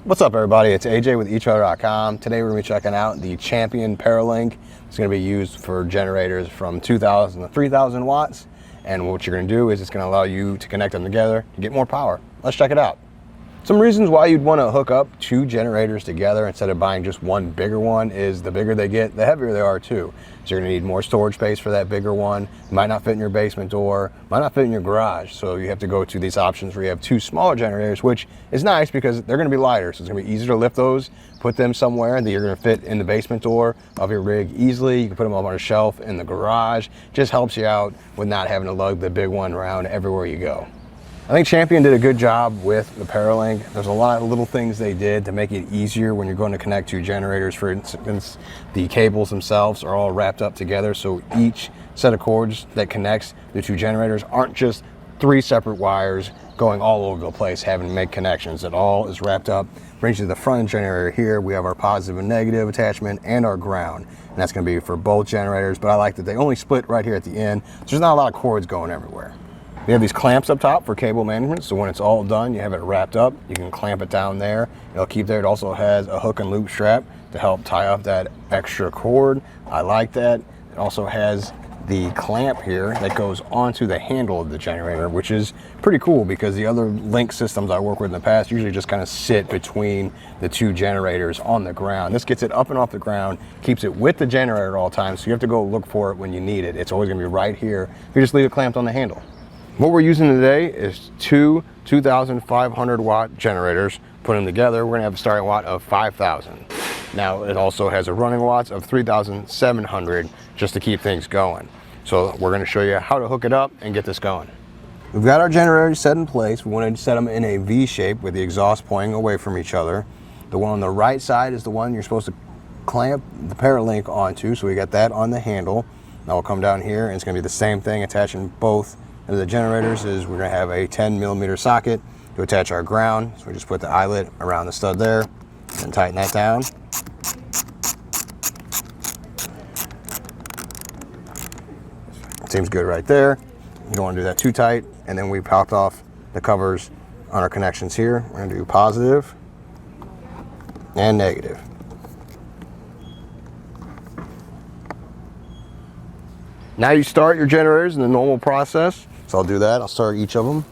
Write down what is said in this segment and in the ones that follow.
What's up, everybody? It's AJ with etrailer.com. Today we're going to be checking out the Champion ParaLINK. It's going to be used for generators from 2,000 to 3,000 watts. And what you're going to do is it's going to allow you to connect them together to get more power. Let's check it out. Some reasons why you'd want to hook up two generators together instead of buying just one bigger one is the bigger they get, the heavier they are too. So you're going to need more storage space for that bigger one. It might not fit in your basement door, might not fit in your garage. So you have to go to these options where you have two smaller generators, which is nice because they're going to be lighter. So it's going to be easier to lift those, put them somewhere that you're going to fit in the basement door of your rig easily. You can put them up on a shelf in the garage. Just helps you out with not having to lug the big one around everywhere you go. I think Champion did a good job with the ParaLINK. There's a lot of little things they did to make it easier when you're going to connect two generators. For instance, the cables themselves are all wrapped up together, so each set of cords that connects the two generators aren't just three separate wires going all over the place having to make connections. It all is wrapped up. Brings you to the front generator here. We have our positive and negative attachment and our ground, and that's going to be for both generators, but I like that they only split right here at the end, so there's not a lot of cords going everywhere. We have these clamps up top for cable management, so when it's all done, you have it wrapped up, you can clamp it down there. It'll keep there. It also has a hook and loop strap to help tie up that extra cord. I like that. It also has the clamp here that goes onto the handle of the generator, which is pretty cool because the other link systems I work with in the past usually just kind of sit between the two generators on the ground. This gets it up and off the ground, keeps it with the generator at all times, so you have to go look for it when you need it. It's always going to be right here if you just leave it clamped on the handle. What we're using today is two 2,500 watt generators. Put them together, we're gonna have a starting watt of 5,000. Now it also has a running watts of 3,700 just to keep things going. So we're gonna show you how to hook it up and get this going. We've got our generators set in place. We wanted to set them in a V shape with the exhaust pointing away from each other. The one on the right side is the one you're supposed to clamp the ParaLINK onto, so we got that on the handle. Now we'll come down here and it's gonna be the same thing, attaching both of the generators. Is we're going to have a 10mm socket to attach our ground, so we just put the eyelet around the stud there and tighten that down. Seems good right there. You don't want to do that too tight. And then we popped off the covers on our connections here. We're going to do positive and negative. Now you start your generators in the normal process. So I'll do that. I'll start each of them.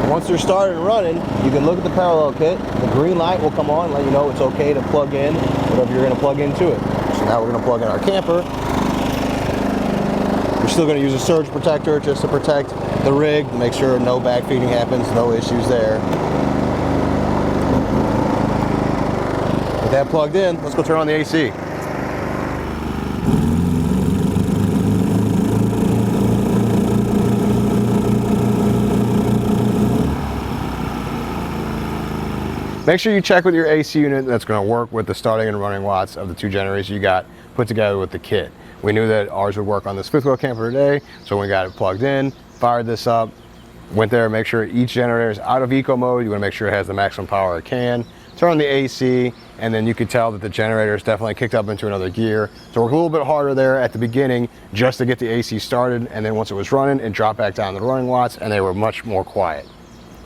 Once they're started and running, you can look at the parallel kit. The green light will come on and let you know it's okay to plug in whatever you're going to plug into it. So now we're going to plug in our camper. We're still going to use a surge protector just to protect the rig, to make sure no backfeeding happens, no issues there. With that plugged in, let's go turn on the AC. Make sure you check with your AC unit that's going to work with the starting and running watts of the two generators you got put together with the kit. We knew that ours would work on this fifth wheel camper today, so we got it plugged in, fired this up, went there, make sure each generator is out of eco mode. You want to make sure it has the maximum power it can. Turn on the AC, and then you could tell that the generator is definitely kicked up into another gear. So work a little bit harder there at the beginning just to get the AC started, and then once it was running, it dropped back down to the running watts, and they were much more quiet.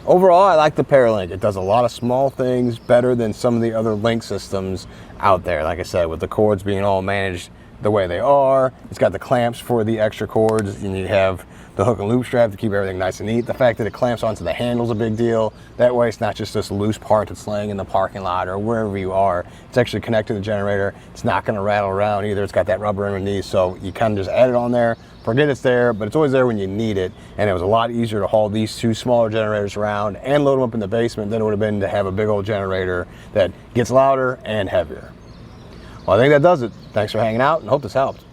Overall, I like the ParaLINK. It does a lot of small things better than some of the other link systems out there. Like I said, with the cords being all managed the way they are, it's got the clamps for the extra cords, and you have the hook and loop strap to keep everything nice and neat. The fact that it clamps onto the handle is a big deal. That way it's not just this loose part that's laying in the parking lot or wherever you are. It's actually connected to the generator. It's not going to rattle around either. It's got that rubber underneath, so you kind of just add it on there, forget it's there, but it's always there when you need it. And it was a lot easier to haul these two smaller generators around and load them up in the basement than it would have been to have a big old generator that gets louder and heavier. Well, I think that does it. Thanks for hanging out and hope this helped.